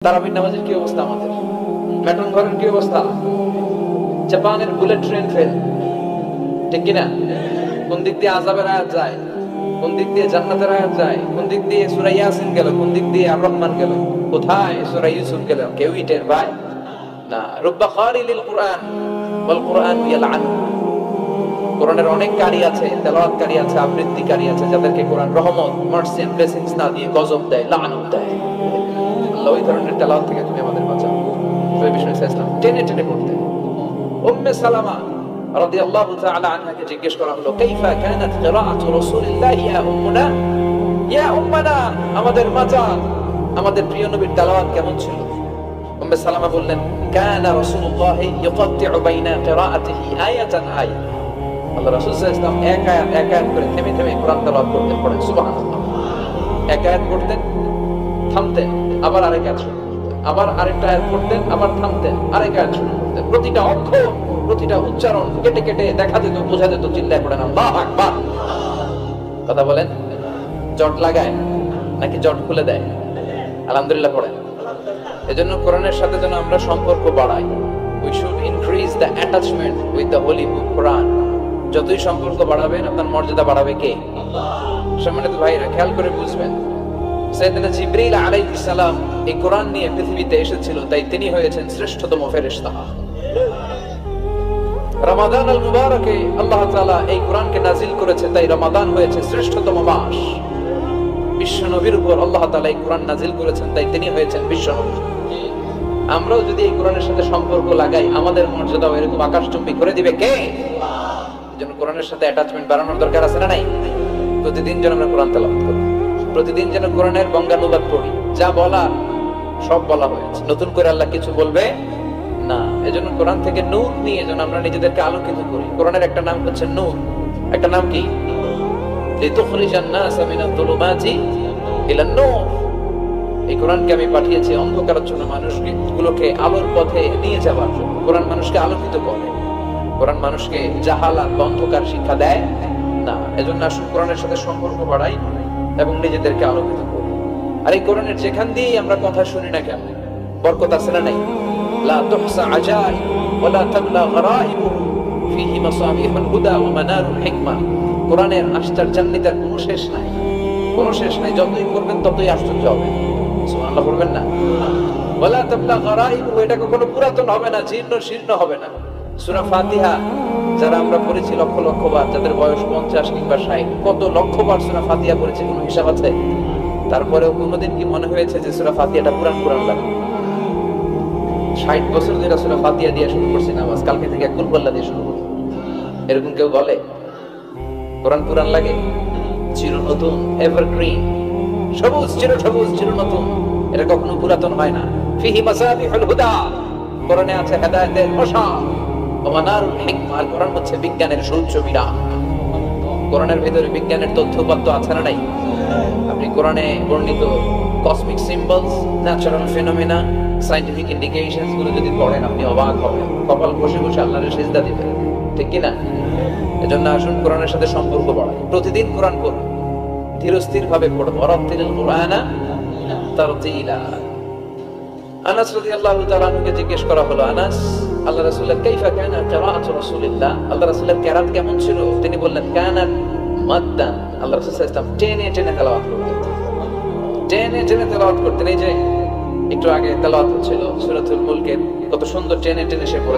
তারাবির নামাজের কি অবস্থা, আমাদের বেতন ঘরের কি অবস্থা, জাপানের বুলেট ট্রেন ফেল, ঠিক কিনা? কোন দিক দিয়ে আযাবের আয়াত যায়, কোন দিক দিয়ে জান্নাতের আয়াত যায়, কোন দিক দিয়ে সূরা ইয়াসিন গেল, কোন দিক দিয়ে আর রহমান গেল, কোথায় সূরা ইউসুফ গেল, কেউই টের পায় না। রুব্বা খারিলিল কুরআন ওয়াল কুরআন ইয়ালআনু, কোরআনের অনেক কারি আছে, তেলাওয়াতকারী আছে, আবৃত্তিকারী আছে, যাদেরকে কোরআন রহমত, মার্সি এন্ড ব্লেসিংস না দিয়ে গজব দেয়, লানত দেয়। আল্লাহ ওই ধরনের তেলাওয়াত থেকে তুমি আমাদের বাঁচাও। নবী বিষ্ণু ইসলাম টেনে টেনে পড়তেন। উম্মে সালামা রাদিয়াল্লাহু তাআলা আনহাকে জিজ্ঞেস করা হলো, কাইফা কানাত কিরাআতু রাসূলিল্লাহ ইয়া উম্মুনা, ইয়া উম্মানা, আমাদের মাতা, আমাদের প্রিয় নবীর তেলাওয়াত কেমন ছিল? উম্মে সালামা বললেন, কানা রাসূলুল্লাহ ইউকাত্তিউ বাইনা কিরাআতিহি আয়াতান আয়া, আল্লাহ রাসূল সাল্লাল্লাহু আলাইহি ওয়াসাল্লাম এক আয়াত করে থেমে থেমে কোরআন তেলাওয়াত করতেন। পড়েন সুবহানাল্লাহ। এক আয়াত পড়তেন, থামতেন, আবার আরেক আয়াত শুরু করতেন, আবার আরেকটা আয়াত পড়তেন, আবার থামতেন, আরেক আয়াত শুরু করতেন। প্রতিটা অক্ষর, প্রতিটা উচ্চারণ কেটে কেটে দেখা যেত, বোঝা যেত। চিল্লায় পড়েন আল্লাহু আকবার। কথা বলেন, জট লাগায় নাকি জট খুলে দেয়? আলহামদুলিল্লাহ পড়েন। এজন্য কোরআনের সাথে যেন আমরা সম্পর্ক বাড়াই। We should increase the attachment with the holy book Quran. যতই সম্পর্ক বাড়াবেন, আপনার মর্যাদা বাড়াবে কে? সম্মানিত ভাইরা, খেয়াল করে বুঝবেন, সাইয়েদনা জিবরীল আলাইহিস সালাম এই কোরআন নিয়ে পৃথিবীতে এসেছিল, তাই তিনি হয়েছেন শ্রেষ্ঠতম ফেরেশতা। রমাদান আল মুবারকে আল্লাহ তাআলা এই কোরআনকে নাযিল করেছে, তাই রমাদান হয়েছে শ্রেষ্ঠতম মাস। বিশ্ব নবীর উপর আল্লাহ তাআলা এই কোরআন নাযিল করেছেন, তাই তিনি হয়েছেন বিশ্ব নবী। আমরাও যদি এই কোরআনের সাথে সম্পর্ক লাগাই, আমাদের মর্যাদাও এরকম আকাশচুম্বী করে দিবে কে? যেন কোরআনের সাথে অ্যাটাচমেন্ট বাড়ানোর দরকার আছে না নাই? প্রতিদিন যেন আমরা কোরআন তেলাওয়াত করি, প্রতিদিন যেন কোরআনের বঙ্গানুবাদ পড়ি। যা বলা সব বলা হয়েছে, নতুন করে আল্লাহ কিছু বলবে না। এজন্য কোরআন থেকে নূর নিয়ে যেন আমরা নিজেদেরকে আলোকিত করি। কোরআনের একটা নাম হচ্ছে নূর, একটা নাম কি? লিতুখরিজান নাসা মিনাল যুলুমাতি ইলান নূর। এই কোরআনকে আমি পাঠিয়েছি অন্ধকারাচ্ছন্ন মানুষগুলোকে আলোর পথে নিয়ে যাওয়ার জন্য। কোরআন মানুষকে আলোকিত করে, কোরআন মানুষকে জাহালাত, অন্ধকার শিক্ষা দেয় না। এজন্য আসুন কোরআনের সাথে সম্পর্ক বাড়াই এবং নিজেদেরকে আলোকিত করি। আর এই কোরআনের যেখান দিয়েই আমরা কথা শুনি না কেন, বরকত আছে না নাই? লা তুহসা আজাইব ওয়া লা তাবলা গরাইবুহু ফীহি মাসাবিহুল হুদা ওয়া মানারুল হিকমা। কোরআনের আশ্চর্যান্বিতার কোনো শেষ নাই, কোনো শেষ নাই। যতই করবেন ততই আশ্চর্য হবে। সুবহানাল্লাহ বলবেন না? ওয়া লা তাবলা গরাইবুহু, এটা কখনো পুরাতন হবে না, জীর্ণ শীর্ণ হবে না। সূরা ফাতিহা যারা আমরা পড়েছি লক্ষ লক্ষ বার, যাদের বয়স 50 কিংবা 60, কত লক্ষ বার সূরা ফাতিহা পড়েছি, কোনো হিসাব আছে? তারপরেও কোনোদিন কি মনে হয়েছে যে সূরা ফাতিহাটা পুরান লাগে? 60 বছর ধরে সূরা ফাতিহা দিয়ে শুরু করছি নামাজ, কালকে থেকে কুল আল্লাহ দিয়ে শুরু করব, এরকম কেউ বলে? কোরআন পুরান লাগে? চির নতুন, এভারগ্রিন, সবুজ, চির সবুজ, চির নতুন। এটা কখনো পুরাতন হয় না। ফিহি মাসাবিহুল হুদা, কোরআনে আছে হেদায়েতের মশাল, ওয়া মানারুল হিকমা, কোরআন হচ্ছে বিজ্ঞানের সূর্য মিরাজ। কোরআনের ভিতরে বিজ্ঞানের তথ্যপত্র আছে না নাই? আপনি কোরআনে বর্ণিত cosmic symbols, natural ফিনোমেনা, scientific indications গুলো যদি পড়েন, আপনি অবাক হবেন, কপাল বসে বসে আল্লাহর সিজদা দিবেন, ঠিক কি না? এজন্য আসুন কোরআনের সাথে সম্পর্ক বাড়াই। প্রতিদিন কোরআন পড়ুন, ধীরস্থির ভাবে পড়ুন। ওয়ারাতিলিল কুরআনা তারতিলা। আনাস রাদিয়াল্লাহু তাআলা আনহুকে জিজ্ঞেস করা হলো, আনাস, আল্লাহ রাসূলের কাইফা কানা কিরাআতু রাসূলিল্লাহ, আল্লাহ রাসূলের কিরাত কেমন ছিল? তিনি বললেন, কানাত মাদ্দান, আল্লাহ রাসূল সাল্লাল্লাহু আলাইহি ওয়াসাল্লাম টেনে টেনে তেলাওয়াত করতেন, টেনে টেনে তেলাওয়াত করতেন। এই যে একটু আগে তেলাওয়াত হচ্ছিল সূরাতুল মুলকের, কত সুন্দর টেনে টেনে সে পড়েছে।